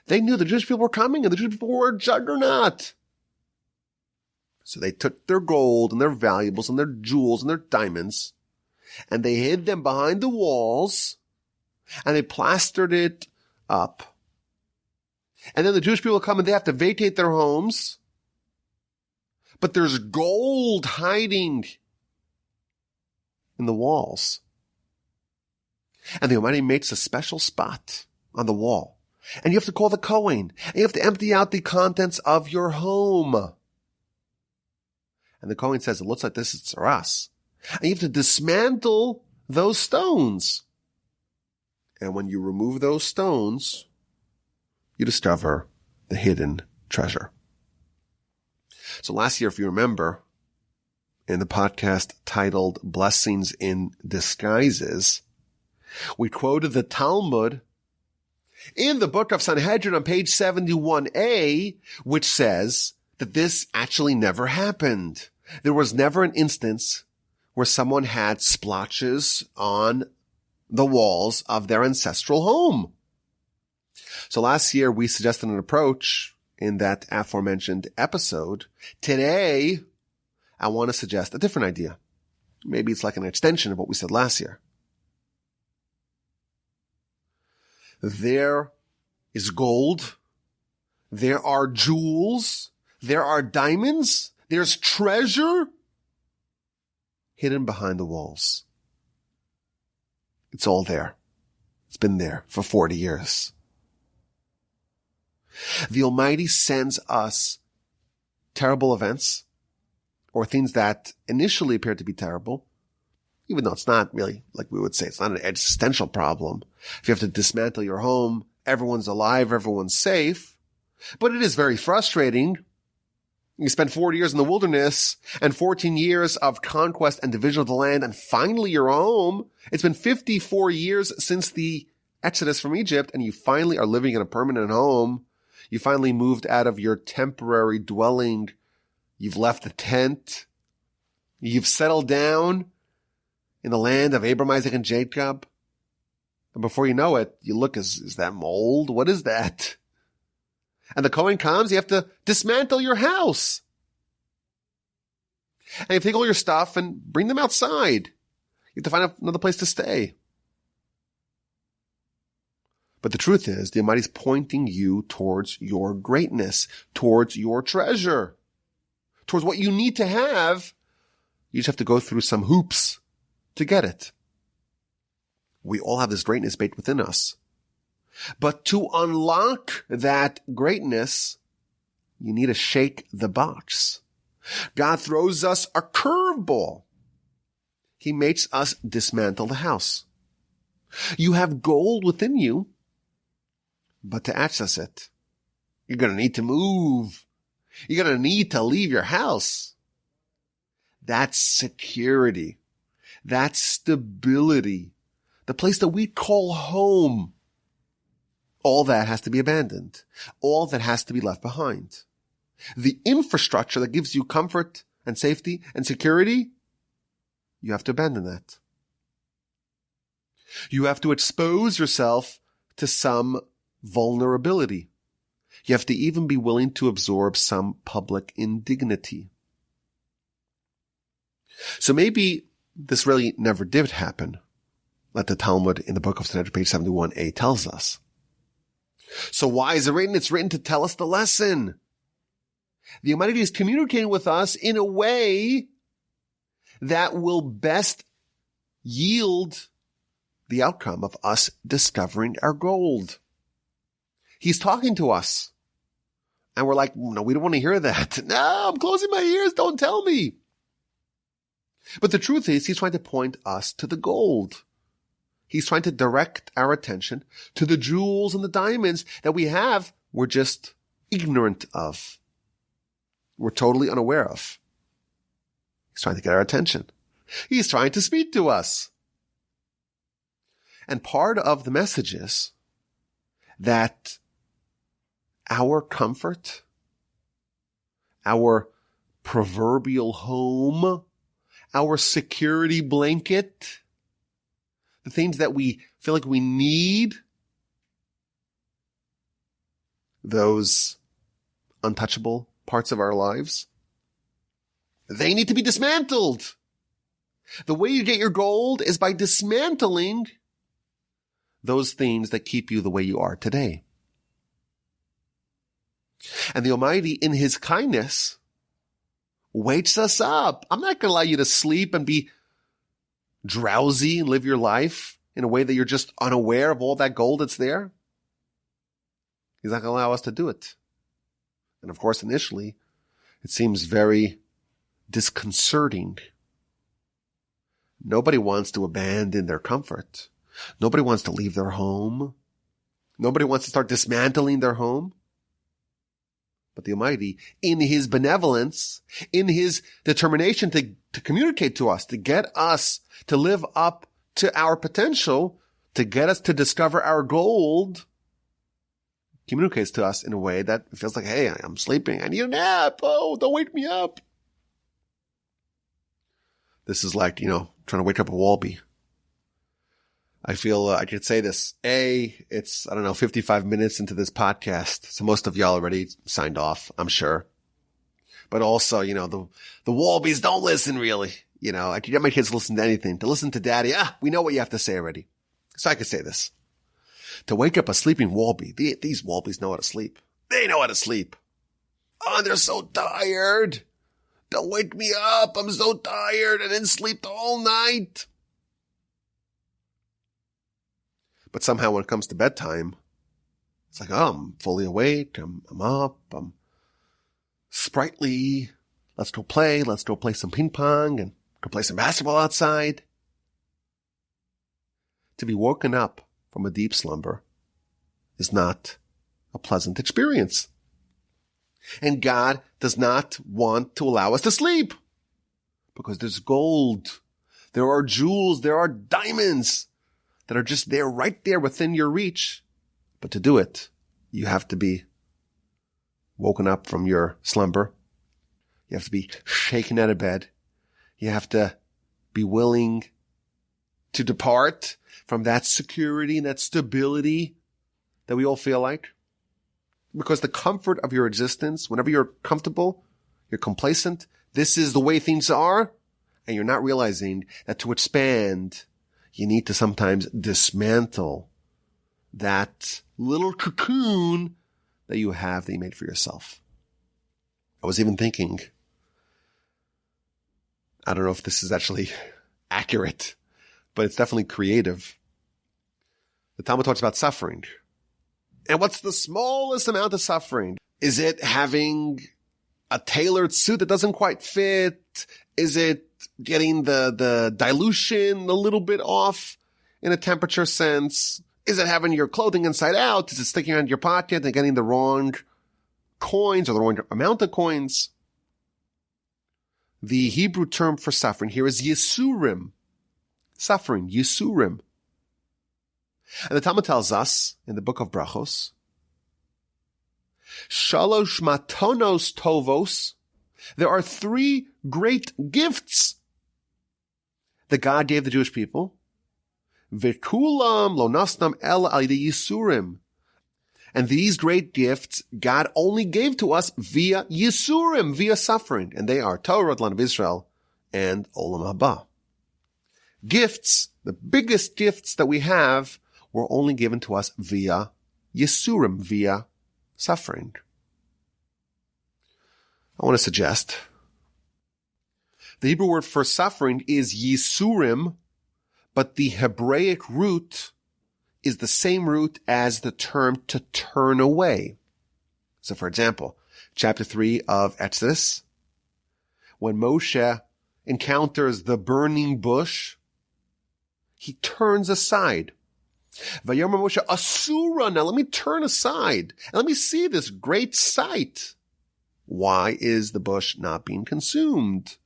Speaker 1: they knew the Jewish people were coming and the Jewish people were a juggernaut. So they took their gold and their valuables and their jewels and their diamonds and they hid them behind the walls and they plastered it up. And then the Jewish people come and they have to vacate their homes. But there's gold hiding in the walls. And the Almighty makes a special spot on the wall. And you have to call the Kohen. And you have to empty out the contents of your home. And the Kohen says, it looks like this is tsaras. And you have to dismantle those stones. And when you remove those stones, you discover the hidden treasure. So last year, if you remember, in the podcast titled Blessings in Disguises, we quoted the Talmud in the book of Sanhedrin on page 71a, which says that this actually never happened. There was never an instance where someone had splotches on the walls of their ancestral home. So last year, we suggested an approach in that aforementioned episode. Today, I want to suggest a different idea. Maybe it's like an extension of what we said last year. There is gold. There are jewels. There are diamonds. There's treasure hidden behind the walls. It's all there. It's been there for 40 years. The Almighty sends us terrible events or things that initially appear to be terrible, even though it's not really, like we would say, it's not an existential problem. If you have to dismantle your home, everyone's alive, everyone's safe. But it is very frustrating. You spend 40 years in the wilderness and 14 years of conquest and division of the land, and finally you're home. It's been 54 years since the Exodus from Egypt, and you finally are living in a permanent home. You finally moved out of your temporary dwelling. You've left the tent. You've settled down in the land of Abraham, Isaac, and Jacob. And before you know it, you look, is that mold? What is that? And the Kohen comes, you have to dismantle your house. And you have to take all your stuff and bring them outside. You have to find another place to stay. But the truth is, the Almighty is pointing you towards your greatness, towards your treasure, towards what you need to have. You just have to go through some hoops to get it. We all have this greatness baked within us. But to unlock that greatness, you need to shake the box. God throws us a curveball. He makes us dismantle the house. You have gold within you, but to access it, you're going to need to move. You're going to need to leave your house. That's security. That's stability. The place that we call home. All that has to be abandoned. All that has to be left behind. The infrastructure that gives you comfort and safety and security, you have to abandon that. You have to expose yourself to some vulnerability. You have to even be willing to absorb some public indignity. So maybe this really never did happen, like the Talmud in the book of Sanhedrin, page 71a tells us. So why is it written? It's written to tell us the lesson. The Almighty is communicating with us in a way that will best yield the outcome of us discovering our gold. He's talking to us. And we're like, no, we don't want to hear that. No, I'm closing my ears. Don't tell me. But the truth is, he's trying to point us to the gold. He's trying to direct our attention to the jewels and the diamonds that we're just ignorant of. We're totally unaware of. He's trying to get our attention. He's trying to speak to us. And part of the message is that our comfort, our proverbial home, our security blanket, the things that we feel like we need, those untouchable parts of our lives, they need to be dismantled. The way you get your gold is by dismantling those things that keep you the way you are today. And the Almighty, in His kindness, wakes us up. I'm not going to allow you to sleep and be drowsy and live your life in a way that you're just unaware of all that gold that's there. He's not going to allow us to do it. And of course, initially, it seems very disconcerting. Nobody wants to abandon their comfort. Nobody wants to leave their home. Nobody wants to start dismantling their home. But the Almighty, in His benevolence, in His determination to communicate to us, to get us to live up to our potential, to get us to discover our gold, communicates to us in a way that feels like, hey, I'm sleeping. I need a nap. Oh, don't wake me up. This is like, trying to wake up a wallaby. I feel I could say this. It's, 55 minutes into this podcast. So most of y'all already signed off, I'm sure. But also, the wallabies don't listen really. I could get my kids to listen to anything. To listen to daddy, we know what you have to say already. So I could say this. To wake up a sleeping wallaby, these wallabies know how to sleep. They know how to sleep. Oh, they're so tired. Don't wake me up. I'm so tired. I didn't sleep the whole night. But somehow when it comes to bedtime, it's like, I'm fully awake. I'm up. I'm sprightly. Let's go play. Let's go play some ping pong and go play some basketball outside. To be woken up from a deep slumber is not a pleasant experience. And God does not want to allow us to sleep because there's gold. There are jewels. There are diamonds that are just there, right there within your reach. But to do it, you have to be woken up from your slumber. You have to be shaken out of bed. You have to be willing to depart from that security and that stability that we all feel like. Because the comfort of your existence, whenever you're comfortable, you're complacent, this is the way things are, and you're not realizing that to expand, you need to sometimes dismantle that little cocoon that you have that you made for yourself. I was even thinking, I don't know if this is actually accurate, but it's definitely creative. The Talmud talks about suffering. And what's the smallest amount of suffering? Is it having a tailored suit that doesn't quite fit? Is it getting the dilution a little bit off in a temperature sense? Is it having your clothing inside out? Is it sticking around your pocket and getting the wrong coins or the wrong amount of coins? The Hebrew term for suffering here is yisurim. Suffering, yisurim. And the Talmud tells us in the book of Brachos, Shalosh matonos tovos, there are 3 great gifts that God gave the Jewish people. V'kulam lo nasnam el al yidei yisurim. And these great gifts God only gave to us via yisurim, via suffering. And they are Torah, the land of Israel, and Olam Haba. Gifts, the biggest gifts that we have, were only given to us via yisurim, via suffering. I want to suggest the Hebrew word for suffering is yisurim, but the Hebraic root is the same root as the term to turn away. So for example, chapter 3 of Exodus, when Moshe encounters the burning bush, he turns aside. Vayomer Moshe asura, now let me turn aside and let me see this great sight. Why is the bush not being consumed?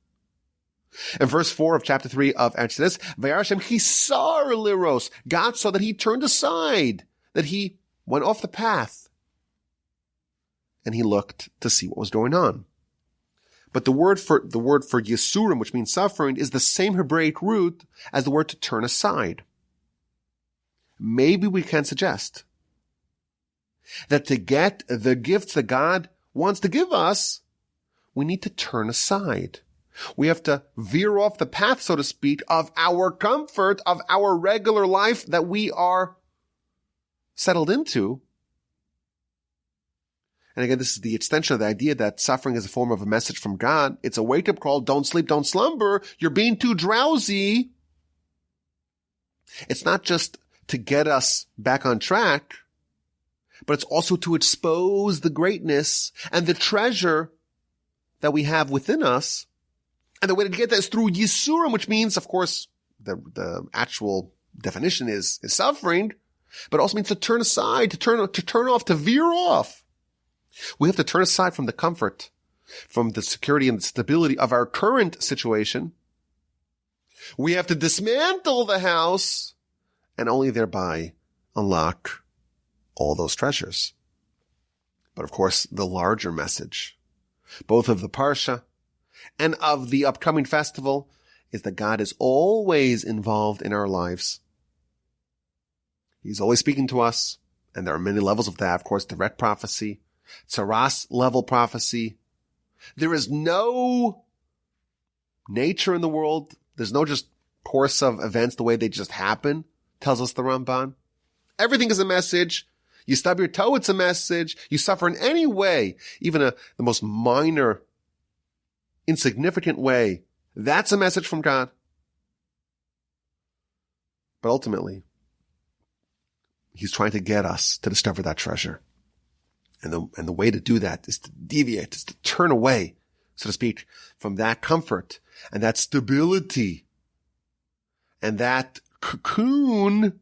Speaker 1: In verse 4 of chapter 3 of Exodus, Vayar Hashem hisar liros, God saw that he turned aside, that he went off the path and he looked to see what was going on. But the word for yisurim, which means suffering, is the same Hebraic root as the word to turn aside. Maybe we can suggest that to get the gifts that God wants to give us, we need to turn aside. We have to veer off the path, so to speak, of our comfort, of our regular life that we are settled into. And again, this is the extension of the idea that suffering is a form of a message from God. It's a wake-up call. Don't sleep, don't slumber. You're being too drowsy. It's not just to get us back on track, but it's also to expose the greatness and the treasure that we have within us. And the way to get that is through yisurim, which means, of course, the actual definition is suffering, but it also means to turn aside, to turn off, to veer off. We have to turn aside from the comfort, from the security and the stability of our current situation. We have to dismantle the house and only thereby unlock all those treasures. But of course, the larger message, both of the Parsha and of the upcoming festival, is that God is always involved in our lives. He's always speaking to us, and there are many levels of that. Of course, direct prophecy, Tsaras level prophecy. There is no nature in the world. There's no just course of events the way they just happen, tells us the Ramban. Everything is a message. You stub your toe, it's a message. You suffer in any way, even the most minor, insignificant way, that's a message from God. But ultimately, he's trying to get us to discover that treasure. And the way to do that is to deviate, is to turn away, so to speak, from that comfort and that stability and that cocoon,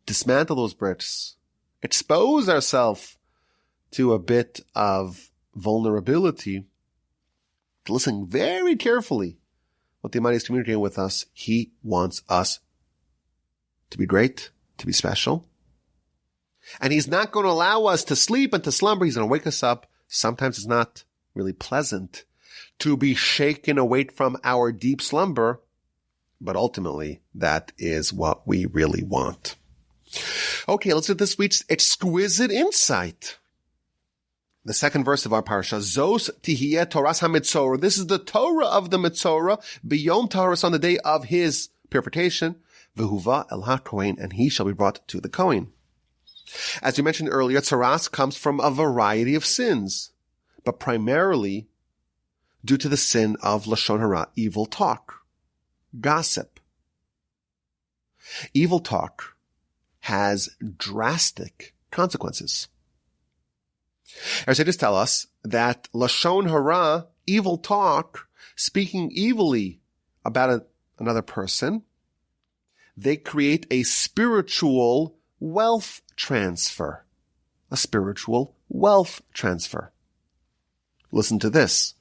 Speaker 1: dismantle those bricks, expose ourselves to a bit of vulnerability, to listen very carefully what the Almighty is communicating with us. He wants us to be great, to be special. And he's not going to allow us to sleep and to slumber. He's going to wake us up. Sometimes it's not really pleasant to be shaken awake from our deep slumber, but ultimately that is what we really want. Okay, let's look at this week's exquisite insight. The second verse of our parsha, Zos tihiyeh Toras ha-Metzora. This is the Torah of the Metzora, b'yom Taharos, on the day of his purification, v'huva el ha-Kohen, and he shall be brought to the Kohen. As we mentioned earlier, Tsaras comes from a variety of sins, but primarily due to the sin of Lashon Hara, evil talk, gossip. Evil talk has drastic consequences. Our sages tell us that Lashon Hara, evil talk, speaking evilly about another person, they create a spiritual wealth transfer. A spiritual wealth transfer. Listen to this.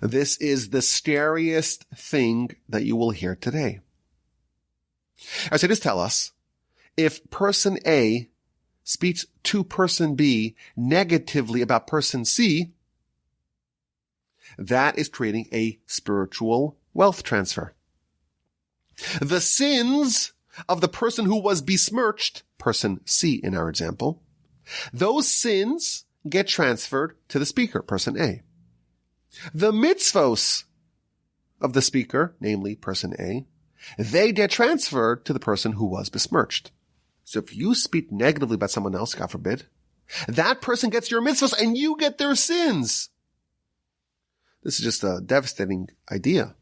Speaker 1: This is the scariest thing that you will hear today. Our sages tell us, if person A speaks to person B negatively about person C, that is creating a spiritual wealth transfer. The sins of the person who was besmirched, person C in our example, those sins get transferred to the speaker, person A. The mitzvos of the speaker, namely person A, they get transferred to the person who was besmirched. So if you speak negatively about someone else, God forbid, that person gets your mitzvahs and you get their sins. This is just a devastating idea.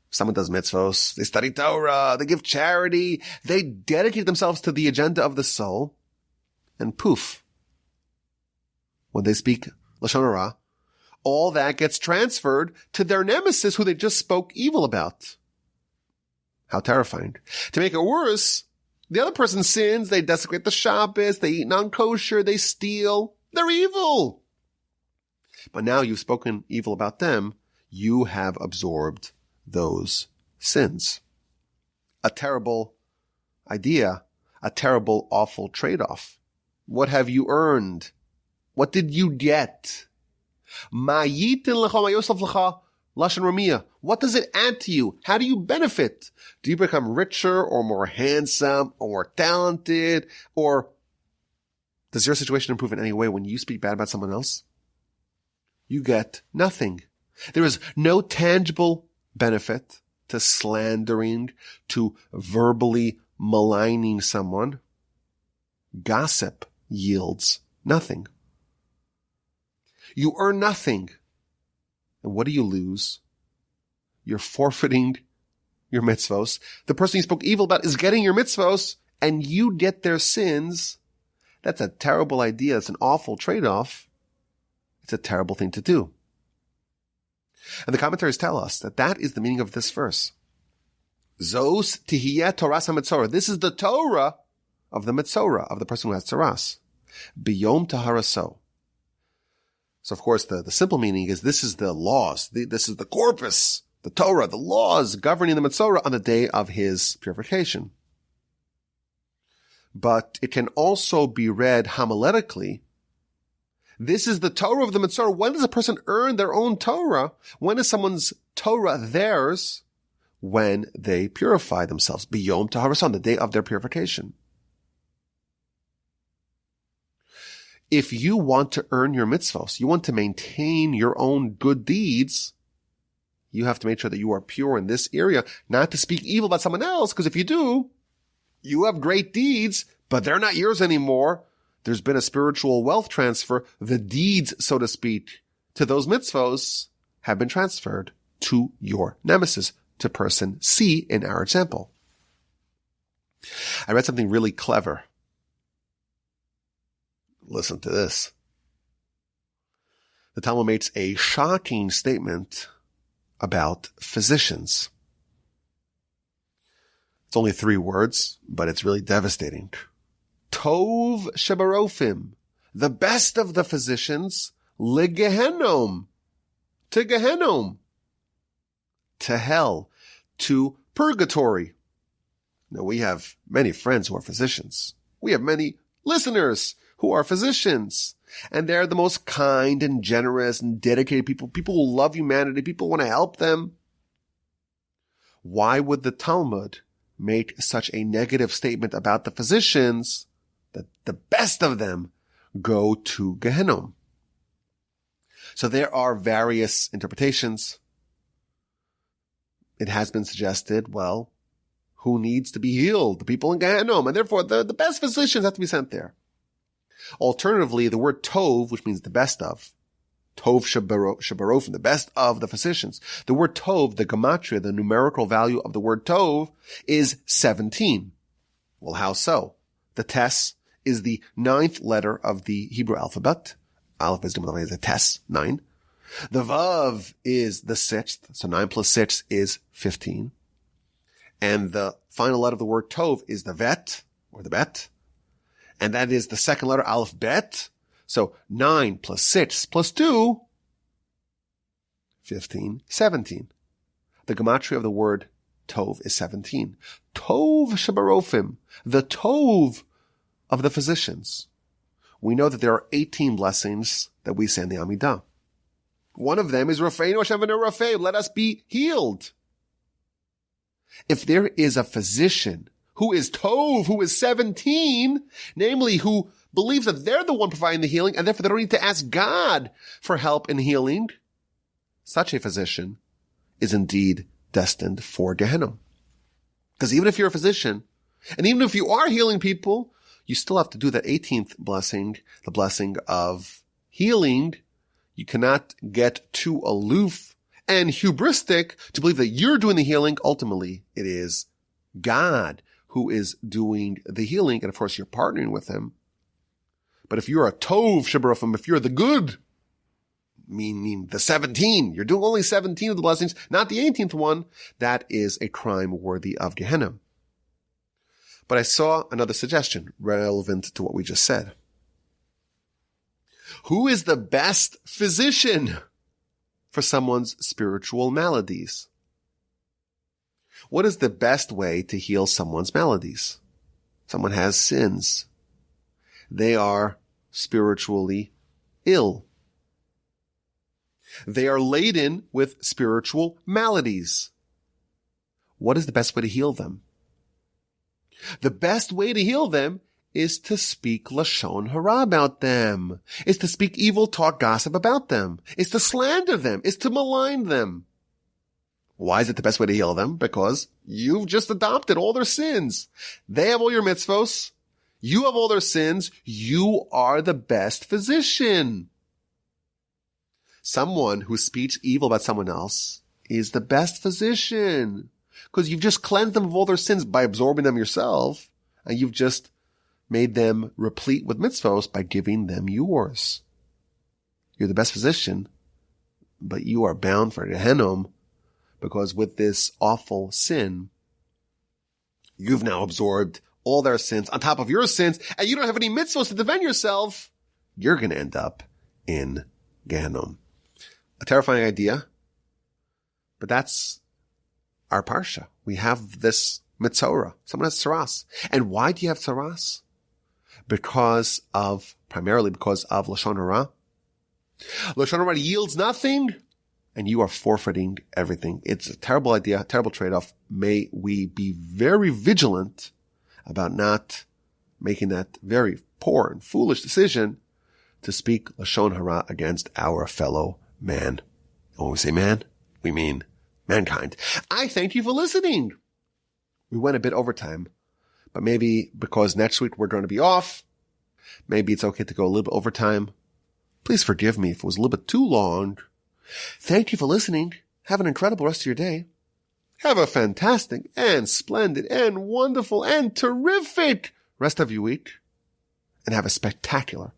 Speaker 1: Someone does mitzvahs, they study Torah, they give charity, they dedicate themselves to the agenda of the soul, and poof. When they speak Lashon Hara, all that gets transferred to their nemesis who they just spoke evil about. How terrifying. To make it worse, the other person sins, they desecrate the Shabbos, they eat non-kosher, they steal. They're evil. But now you've spoken evil about them, you have absorbed those sins. A terrible idea, a terrible, awful trade-off. What have you earned? What did you get? Ma yitin lecha ma yosef lecha lashon ramia. What does it add to you? How do you benefit? Do you become richer or more handsome or more talented? Or does your situation improve in any way when you speak bad about someone else? You get nothing. There is no tangible benefit to slandering, to verbally maligning someone. Gossip yields nothing. You earn nothing. And what do you lose? You're forfeiting your mitzvos. The person you spoke evil about is getting your mitzvos, and you get their sins. That's a terrible idea. It's an awful trade-off. It's a terrible thing to do. And the commentaries tell us that that is the meaning of this verse. Zos tihiyeh Toras ha-Metzora. This is the Torah of the Metzora, of the person who has Toras. Biyom taharaso. So, of course, the simple meaning is this is the laws. This is the corpus, the Torah, the laws governing the Metzora on the day of his purification. But it can also be read homiletically. This is the Torah of the Metzora. When does a person earn their own Torah? When is someone's Torah theirs? When they purify themselves. Biyom taharaso, on the day of their purification. If you want to earn your mitzvos, you want to maintain your own good deeds, you have to make sure that you are pure in this area, not to speak evil about someone else, because if you do, you have great deeds, but they're not yours anymore. There's been a spiritual wealth transfer. The deeds, so to speak, to those mitzvos have been transferred to your nemesis, to person C in our example. I read something really clever. Listen to this. The Talmud makes a shocking statement about physicians. It's only 3 words, but it's really devastating. Tov shebarofim, the best of the physicians, legehenom, to Gehenom, to hell, to purgatory. Now, we have many friends who are physicians. We have many listeners who are physicians. And they're the most kind and generous and dedicated people. People who love humanity. People who want to help them. Why would the Talmud make such a negative statement about the physicians that the best of them go to Gehenom? So there are various interpretations. It has been suggested, well, who needs to be healed? The people in Gehenom. And therefore, the best physicians have to be sent there. Alternatively, the word tov, which means the best of, tov shabarofim, the best of the physicians. The word tov, the gematria, the numerical value of the word tov, is 17. Well, how so? The tes is the 9th letter of the Hebrew alphabet. Aleph is the tes, 9. The vav is the 6th, so 9 plus 6 is 15. And the final letter of the word tov is the vet, or the bet. And that is the 2nd letter, aleph bet. So 9 plus 6 plus 2, 15, 17. The gematria of the word tov is 17. Tov shabarofim, the tov of the physicians. We know that there are 18 blessings that we say in the Amidah. One of them is Rafeinu Hashem v'nu Rafei, let us be healed. If there is a physician who is tov, who is 17, namely who believes that they're the one providing the healing, and therefore they don't need to ask God for help in healing, such a physician is indeed destined for Gehenna. Because even if you're a physician, and even if you are healing people, you still have to do that 18th blessing, the blessing of healing. You cannot get too aloof and hubristic to believe that you're doing the healing. Ultimately, it is God who is doing the healing, and of course you're partnering with him. But if you're a tov shabarofim, if you're the good, meaning the 17, you're doing only 17 of the blessings, not the 18th one, that is a crime worthy of Gehenna. But I saw another suggestion relevant to what we just said. Who is the best physician for someone's spiritual maladies? What is the best way to heal someone's maladies? Someone has sins. They are spiritually ill. They are laden with spiritual maladies. What is the best way to heal them? The best way to heal them is to speak lashon hara about them, is to speak evil talk, gossip about them, is to slander them, is to malign them. Why is it the best way to heal them? Because you've just adopted all their sins. They have all your mitzvos. You have all their sins. You are the best physician. Someone who speaks evil about someone else is the best physician because you've just cleansed them of all their sins by absorbing them yourself, and you've just made them replete with mitzvos by giving them yours. You're the best physician, but you are bound for Gehenna because with this awful sin, you've now absorbed all their sins on top of your sins, and you don't have any mitzvos to defend yourself. You're going to end up in Gehenna. A terrifying idea, but that's our Parsha. We have this Metzora. Someone has tsaras. And why do you have tsaras? Primarily because of lashon hara. Lashon hara yields nothing, and you are forfeiting everything. It's a terrible idea, terrible trade-off. May we be very vigilant about not making that very poor and foolish decision to speak lashon hara against our fellow man. And when we say man, we mean mankind. I thank you for listening. We went a bit over time, but maybe because next week we're going to be off, maybe it's okay to go a little bit over time. Please forgive me if it was a little bit too long. Thank you for listening. Have an incredible rest of your day. Have a fantastic and splendid and wonderful and terrific rest of your week. And have a spectacular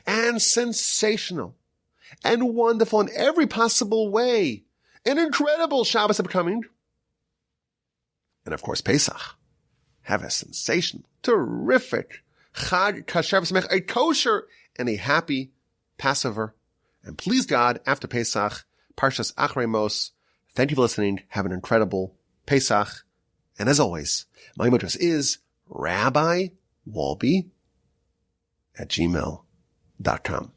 Speaker 1: and sensational and wonderful in every possible way, an incredible Shabbos upcoming. And of course, Pesach. Have a sensational, terrific Chag Kasher V'Samech, a kosher and a happy Passover. And please God, after Pesach, Parshas Achrei Mos. Thank you for listening. Have an incredible Pesach. And as always, my email address is rabbiwalby@gmail.com.